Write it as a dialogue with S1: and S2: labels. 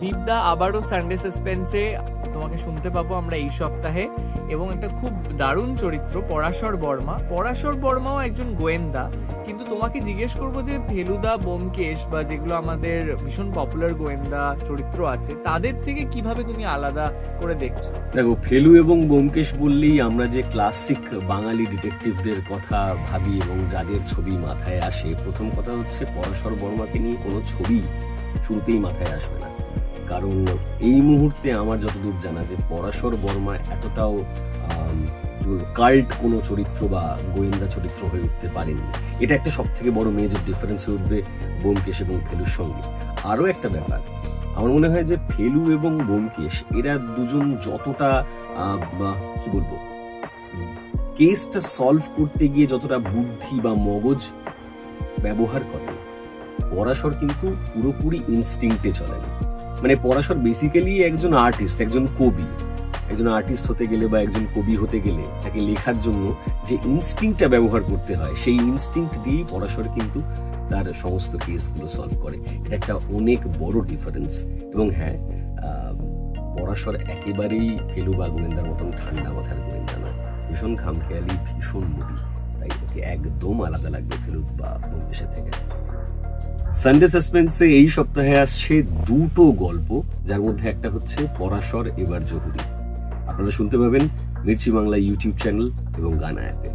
S1: দীপদা আবারও সানডে সাসপেন্সে তোমাকে শুনতে পাবো আমরা এই সপ্তাহে, এবং একটা খুব দারুণ চরিত্র পরাশর বর্মা। পরাশর বর্মাও একজন গোয়েন্দা, কিন্তু তোমাকে জিজ্ঞেস করবো যে ফেলুদা, ব্যোমকেশ বা যেগুলো আমাদের ভীষণ পপুলার গোয়েন্দা চরিত্র আছে তাদের থেকে কিভাবে তুমি আলাদা করে দেখছো?
S2: দেখো, ফেলু এবং ব্যোমকেশ বললেই আমরা যে ক্লাসিক বাঙালি ডিটেকটিভদের কথা ভাবি এবং যাদের ছবি মাথায় আসে, প্রথম কথা হচ্ছে পরাশর বর্মাকে নিয়ে কোনো ছবি শুরুতেই মাথায় আসবে না। কারণ এই মুহূর্তে আমার যতদূর জানা যে পরাশর বর্মা এতটাও কাল্ট কোনো চরিত্র বা গোয়েন্দা চরিত্র হয়ে উঠতে পারেনি। এটা একটা সব থেকে বড় মেজর ডিফারেন্স হয়ে উঠবে ব্যোমকেশ এবং ফেলুর সঙ্গে। আরও একটা ব্যাপার, আমার মনে হয় যে ফেলু এবং ব্যোমকেশ এরা দুজন যতটা কি বলবো, কেসটা সলভ করতে গিয়ে যতটা বুদ্ধি বা মগজ ব্যবহার করে, পরাশর কিন্তু পুরোপুরি ইনস্টিংক্টে চলে না। মানে পরাশর বেসিক্যালি একজন আর্টিস্ট, একজন কবি। একজন আর্টিস্ট হতে গেলে বা একজন কবি হতে গেলে তাকে লেখার জন্য যে ইনস্টিংক্টটা ব্যবহার করতে হয়, সেই ইনস্টিংক্ট দিয়েই পরাশর কিন্তু তার সমস্ত কেসগুলো সলভ করে। এটা একটা অনেক বড় ডিফারেন্স। এবং হ্যাঁ, পরাশর একেবারেই ফেলু বা গোয়েন্দার মতন ঠান্ডা মাথার গোয়েন্দা নয়, ভীষণ খামখেয়ালি, ভীষণ মুডি। তাই ওকে একদম আলাদা লাগবে ফেলু বা ব্যোমকেশের থেকে। সানডে সাসপেন্সে এই সপ্তাহে আসছে দুটো গল্প, যার মধ্যে একটা হচ্ছে পরাশর এবার জহুরি। আপনারা শুনতে পাবেন মির্চি বাংলা ইউটিউব চ্যানেল এবং গানা অ্যাপে।